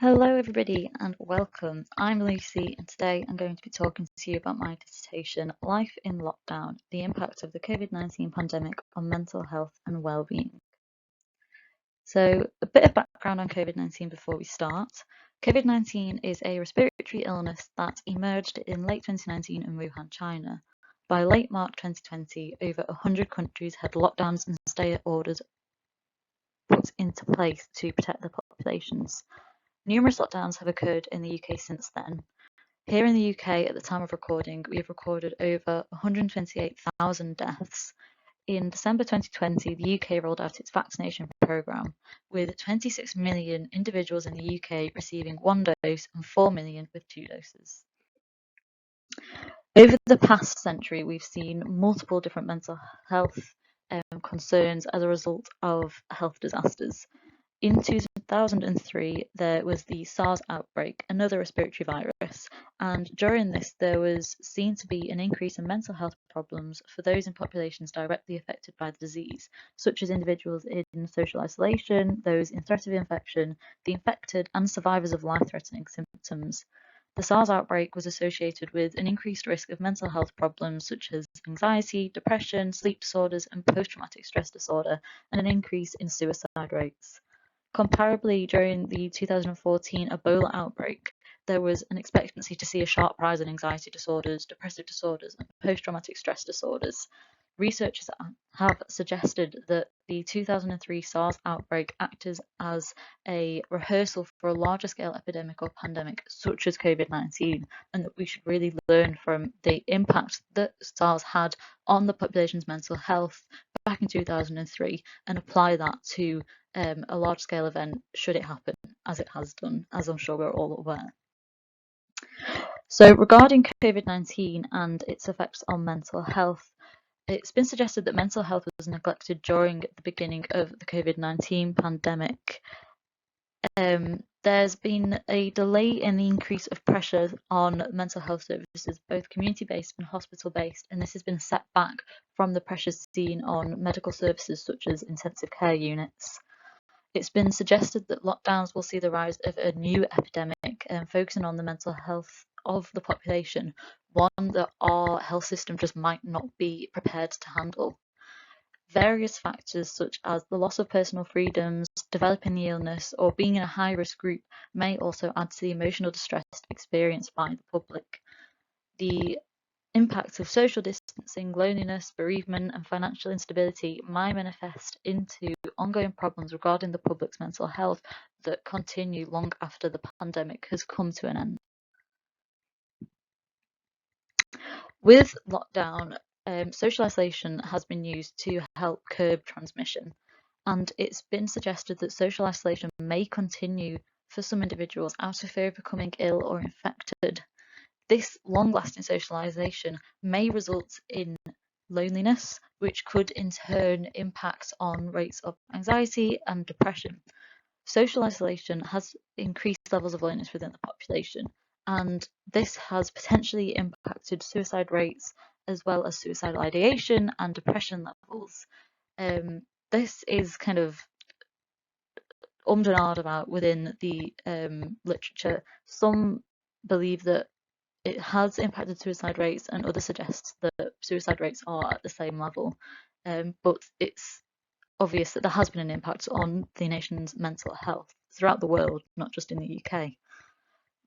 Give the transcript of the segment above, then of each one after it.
Hello everybody and welcome. I'm Lucy and today I'm going to be talking to you about my dissertation, Life in Lockdown, the Impact of the Covid-19 Pandemic on Mental Health and Wellbeing. So a bit of background on Covid-19 before we start. Covid-19 is a respiratory illness that emerged in late 2019 in Wuhan, China. By late March 2020, over 100 countries had lockdowns and stay orders put into place to protect their populations. Numerous lockdowns have occurred in the UK since then. Here in the UK, at the time of recording, we have recorded over 128,000 deaths. In December 2020, the UK rolled out its vaccination programme, with 26 million individuals in the UK receiving one dose and 4 million with two doses. Over the past century, we've seen multiple different mental health concerns as a result of health disasters. In 2003, there was the SARS outbreak, another respiratory virus, and during this there was seen to be an increase in mental health problems for those in populations directly affected by the disease, such as individuals in social isolation, those in threat of infection, the infected, and survivors of life-threatening symptoms. The SARS outbreak was associated with an increased risk of mental health problems such as anxiety, depression, sleep disorders, and post-traumatic stress disorder, and an increase in suicide rates. Comparably, during the 2014 Ebola outbreak, there was an expectancy to see a sharp rise in anxiety disorders, depressive disorders, and post-traumatic stress disorders. Researchers have suggested that the 2003 SARS outbreak acted as a rehearsal for a larger scale epidemic or pandemic such as COVID-19, and that we should really learn from the impact that SARS had on the population's mental health back in 2003 and apply that to a large-scale event should it happen, as it has done, as I'm sure we're all aware. So regarding COVID-19 and its effects on mental health, it's been suggested that mental health was neglected during the beginning of the COVID-19 pandemic. There's been a delay in the increase of pressure on mental health services, both community-based and hospital-based, and this has been set back from the pressures seen on medical services such as intensive care units. It's been suggested that lockdowns will see the rise of a new epidemic, focusing on the mental health of the population, one that our health system just might not be prepared to handle. Various factors such as the loss of personal freedoms, developing the illness, or being in a high-risk group may also add to the emotional distress experienced by the public. The impacts of social distancing, loneliness, bereavement, and financial instability might manifest into ongoing problems regarding the public's mental health that continue long after the pandemic has come to an end. With lockdown, social isolation has been used to help curb transmission, and it's been suggested that social isolation may continue for some individuals out of fear of becoming ill or infected. This long-lasting socialization may result in loneliness, which could in turn impact on rates of anxiety and depression. Social isolation has increased levels of loneliness within the population, and this has potentially impacted suicide rates as well as suicidal ideation and depression levels. This is kind of and ahed about within the literature. Some believe that it has impacted suicide rates, and others suggest that suicide rates are at the same level. But it's obvious that there has been an impact on the nation's mental health throughout the world, not just in the UK.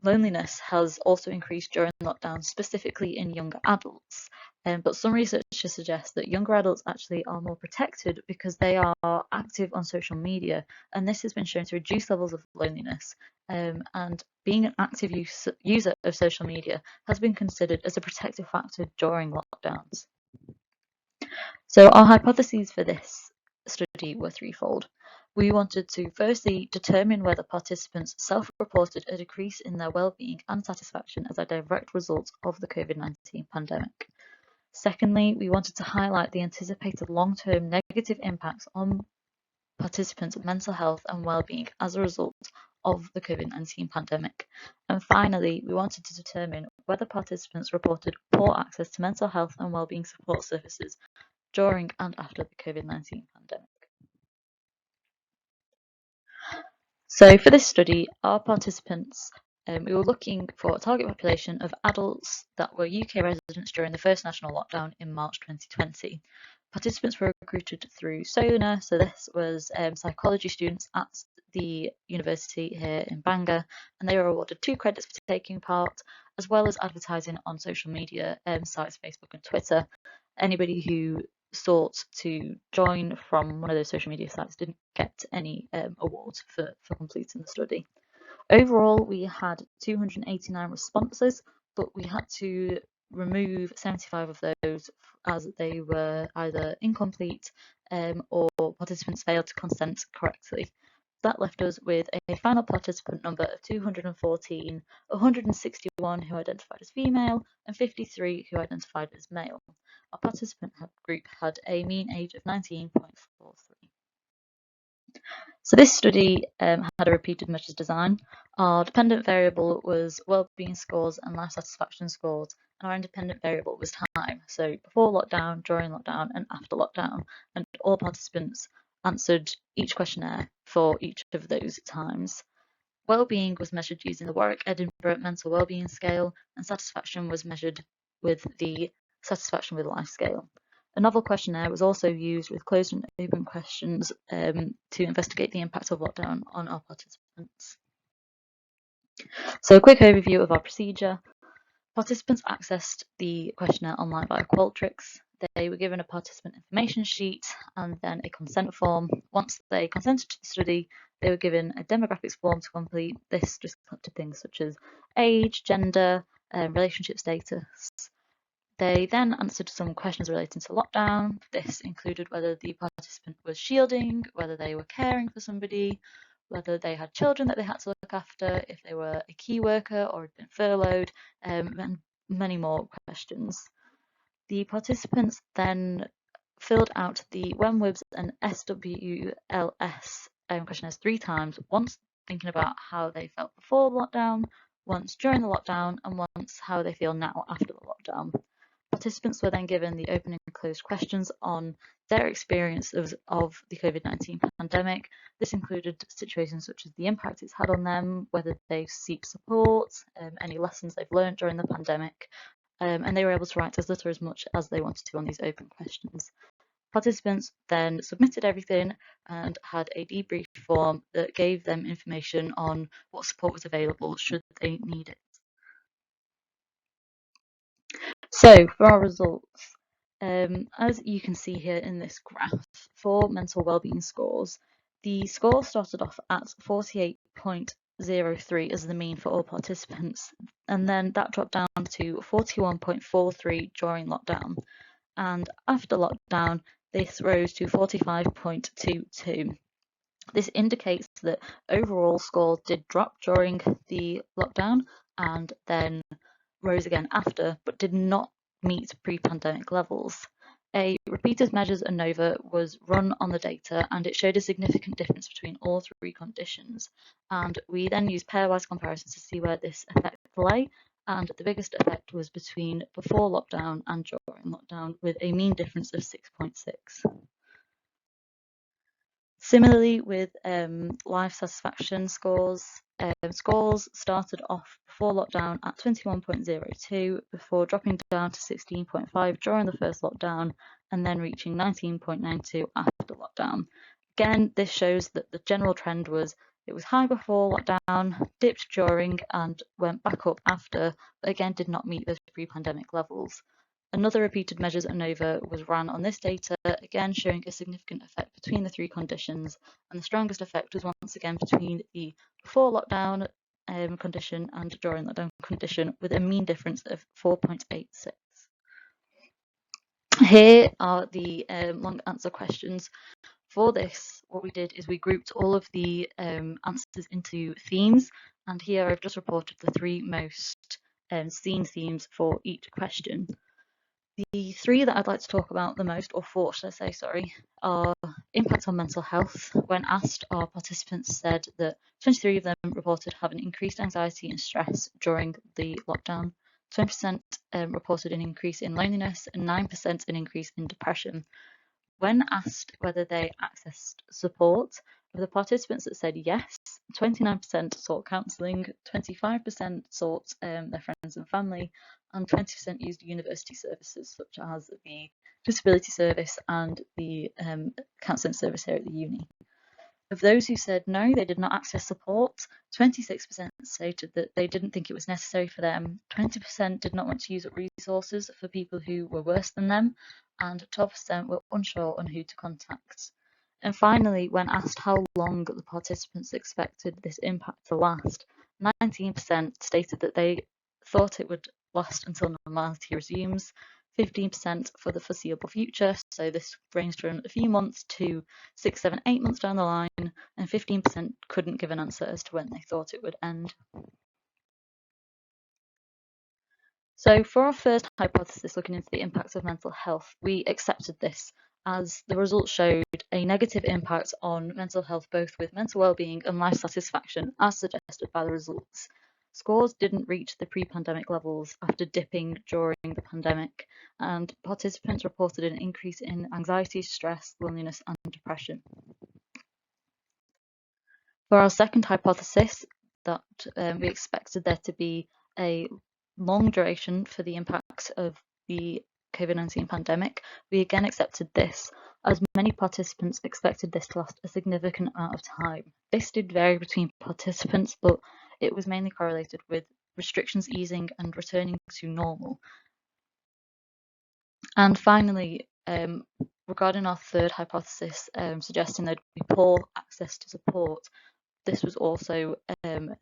Loneliness has also increased during lockdown, specifically in younger adults. But some researchers suggest that younger adults actually are more protected because they are active on social media, and this has been shown to reduce levels of loneliness. And being an active user of social media has been considered as a protective factor during lockdowns. So our hypotheses for this study were threefold. We wanted to firstly determine whether participants self-reported a decrease in their well-being and satisfaction as a direct result of the COVID-19 pandemic. Secondly, we wanted to highlight the anticipated long-term negative impacts on participants' mental health and well-being as a result of the COVID-19 pandemic. And finally, we wanted to determine whether participants reported poor access to mental health and well-being support services during and after the COVID-19 pandemic. So for this study, our participants, we were looking for a target population of adults that were UK residents during the first national lockdown in March 2020. Participants were recruited through SONA, so this was psychology students at the university here in Bangor, and they were awarded 2 credits for taking part, as well as advertising on social media sites, Facebook and Twitter. Anybody who sought to join from one of those social media sites didn't get any awards for completing the study. Overall, we had 289 responses, but we had to remove 75 of those as they were either incomplete or participants failed to consent correctly. That left us with a final participant number of 214, 161 who identified as female, and 53 who identified as male. Our participant group had a mean age of 19.43. So this study had a repeated measures design. Our dependent variable was wellbeing scores and life satisfaction scores, and our independent variable was time. So before lockdown, during lockdown, and after lockdown, and all participants answered each questionnaire for each of those times. Wellbeing was measured using the Warwick-Edinburgh mental wellbeing scale, and satisfaction was measured with the satisfaction with life scale. A novel questionnaire was also used with closed and open questions to investigate the impact of lockdown on our participants. So a quick overview of our procedure. Participants accessed the questionnaire online via Qualtrics. They were given a participant information sheet and then a consent form. Once they consented to the study, they were given a demographics form to complete. This just collected things such as age, gender, relationship status. They then answered some questions relating to lockdown. This included whether the participant was shielding, whether they were caring for somebody, whether they had children that they had to look after, if they were a key worker or had been furloughed, and many more questions. The participants then filled out the WWIBS and SWLS questionnaires 3 times, once thinking about how they felt before lockdown, once during the lockdown, and once how they feel now after the lockdown. Participants were then given the open and closed questions on their experience of the Covid-19 pandemic. This included situations such as the impact it's had on them, whether they seek support, any lessons they've learned during the pandemic, and they were able to write as little or as much as they wanted to on these open questions. Participants then submitted everything and had a debrief form that gave them information on what support was available should they need it. So for our results, as you can see here in this graph, for mental wellbeing scores, the score started off at 48.03 as the mean for all participants, and then that dropped down to 41.43 during lockdown. And after lockdown, this rose to 45.22. This indicates that overall scores did drop during the lockdown and then rose again after, but did not meet pre-pandemic levels. A repeated measures ANOVA was run on the data and it showed a significant difference between all 3 conditions. And we then used pairwise comparisons to see where this effect lay. And the biggest effect was between before lockdown and during lockdown, with a mean difference of 6.6. Similarly with life satisfaction scores, scores started off before lockdown at 21.02 before dropping down to 16.5 during the first lockdown and then reaching 19.92 after lockdown. Again, this shows that the general trend was it was high before lockdown, dipped during and went back up after, but again did not meet those pre-pandemic levels. Another repeated measures ANOVA was ran on this data, again showing a significant effect between the 3 conditions, and the strongest effect was once again between the before lockdown condition and during lockdown condition, with a mean difference of 4.86. Here are the long answer questions. For this, what we did is we grouped all of the answers into themes, and here I've just reported the 3 most seen themes for each question. The 3 that I'd like to talk about the most, or 4 should I say, sorry, are impact on mental health. When asked, our participants said that 23 of them reported having increased anxiety and stress during the lockdown, 20% reported an increase in loneliness, and 9% an increase in depression. When asked whether they accessed support, Of the participants that said yes, 29% sought counselling, 25% sought their friends and family, and 20% used university services such as the disability service and the counselling service here at the uni. Of those who said no, they did not access support, 26% stated that they didn't think it was necessary for them, 20% did not want to use up resources for people who were worse than them, and 12% were unsure on who to contact. And finally, when asked how long the participants expected this impact to last, 19% stated that they thought it would last until normality resumes, 15% for the foreseeable future, so this ranged from a few months to 6, 7, 8 months down the line, and 15% couldn't give an answer as to when they thought it would end. So for our first hypothesis looking into the impacts of mental health, we accepted this as the results showed a negative impact on mental health, both with mental well-being and life satisfaction, as suggested by the results. Scores didn't reach the pre-pandemic levels after dipping during the pandemic, and participants reported an increase in anxiety, stress, loneliness, and depression. For our second hypothesis, that we expected there to be a long duration for the impacts of the Covid-19 pandemic, we again accepted this, as many participants expected this to last a significant amount of time. This did vary between participants, but it was mainly correlated with restrictions easing and returning to normal. And finally, regarding our third hypothesis, suggesting there'd be poor access to support, this was also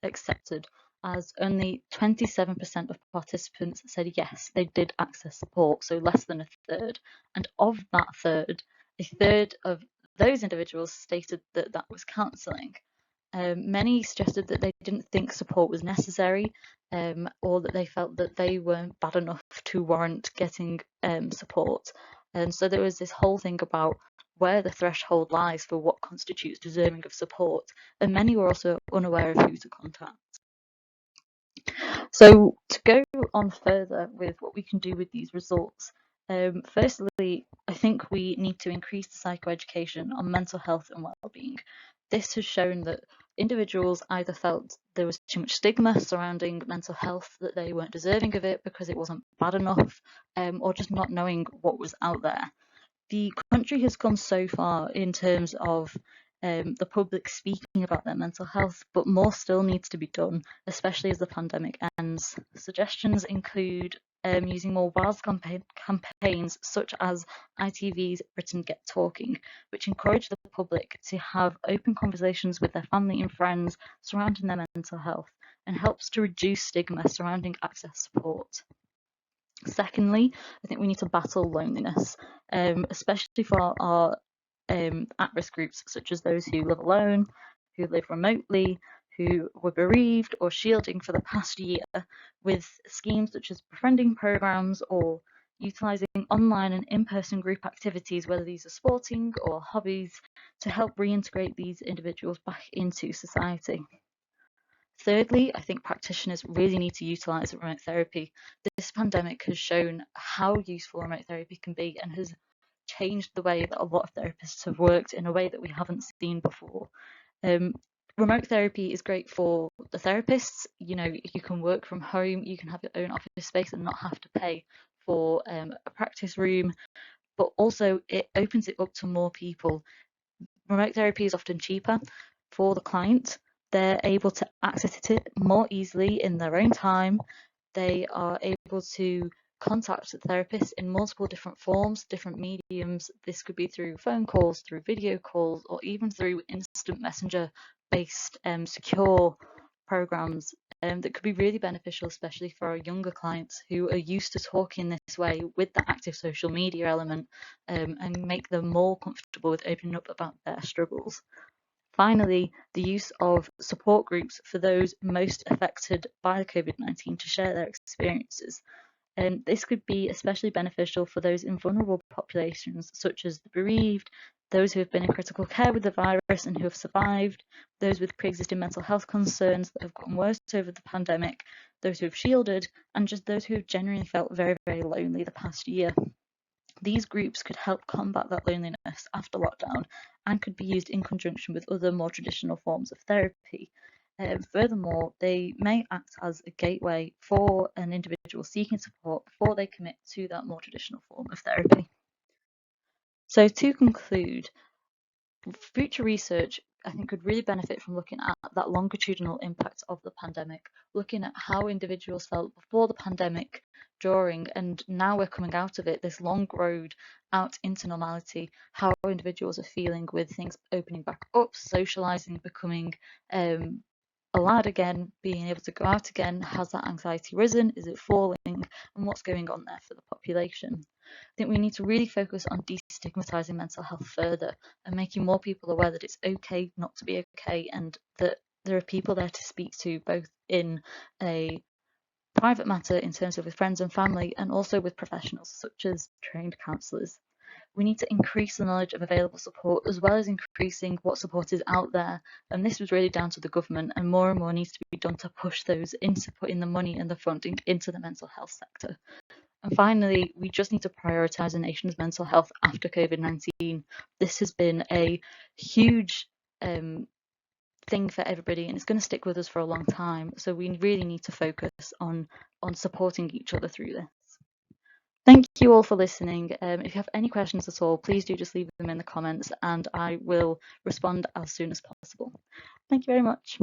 accepted, as only 27% of participants said yes, they did access support, so less than a third. And of that third, a third of those individuals stated that that was counselling. Many suggested that they didn't think support was necessary, or that they felt that they weren't bad enough to warrant getting support. And so there was this whole thing about where the threshold lies for what constitutes deserving of support, and many were also unaware of who to contact. So to go on further with what we can do with these results, firstly, I think we need to increase the psychoeducation on mental health and well-being. This has shown that individuals either felt there was too much stigma surrounding mental health, that they weren't deserving of it because it wasn't bad enough, or just not knowing what was out there. The country has gone so far in terms of the public speaking about their mental health, but more still needs to be done, especially as the pandemic ends. Suggestions include using more WAS campaigns such as ITV's Britain Get Talking, which encourage the public to have open conversations with their family and friends surrounding their mental health, and helps to reduce stigma surrounding access support. Secondly, I think we need to battle loneliness, especially for our at-risk groups, such as those who live alone, who live remotely, who were bereaved or shielding for the past year, with schemes such as befriending programs or utilising online and in-person group activities, whether these are sporting or hobbies, to help reintegrate these individuals back into society. Thirdly, I think practitioners really need to utilise remote therapy. This pandemic has shown how useful remote therapy can be, and has changed the way that a lot of therapists have worked in a way that we haven't seen before. Remote therapy is great for the therapists. You know, you can work from home, you can have your own office space and not have to pay for a practice room, but also it opens it up to more people. Remote therapy is often cheaper for the client. They're able to access it more easily in their own time. They are able to contact the therapist in multiple different forms, different mediums. This could be through phone calls, through video calls, or even through instant messenger based secure programs that could be really beneficial, especially for our younger clients who are used to talking this way with the active social media element, and make them more comfortable with opening up about their struggles. Finally, the use of support groups for those most affected by COVID-19 to share their experiences. This could be especially beneficial for those in vulnerable populations, such as the bereaved, those who have been in critical care with the virus and who have survived, those with pre-existing mental health concerns that have gotten worse over the pandemic, those who have shielded, and just those who have genuinely felt very, very lonely the past year. These groups could help combat that loneliness after lockdown and could be used in conjunction with other more traditional forms of therapy. Furthermore, they may act as a gateway for an individual seeking support before they commit to that more traditional form of therapy. So to conclude, future research, I think, could really benefit from looking at that longitudinal impact of the pandemic, looking at how individuals felt before the pandemic, during, and now we're coming out of it, this long road out into normality, how individuals are feeling with things opening back up, socializing, becoming allowed again, being able to go out again. Has that anxiety risen? Is it falling? And what's going on there for the population? I think we need to really focus on destigmatizing mental health further and making more people aware that it's okay not to be okay, and that there are people there to speak to, both in a private matter in terms of with friends and family, and also with professionals such as trained counsellors. We need to increase the knowledge of available support as well as increasing what support is out there. And this was really down to the government, and more needs to be done to push those into putting the money and the funding into the mental health sector. And finally, we just need to prioritise the nation's mental health after Covid-19. This has been a huge thing for everybody, and it's going to stick with us for a long time. So we really need to focus on supporting each other through this. Thank you all for listening. If you have any questions at all, please do just leave them in the comments and I will respond as soon as possible. Thank you very much.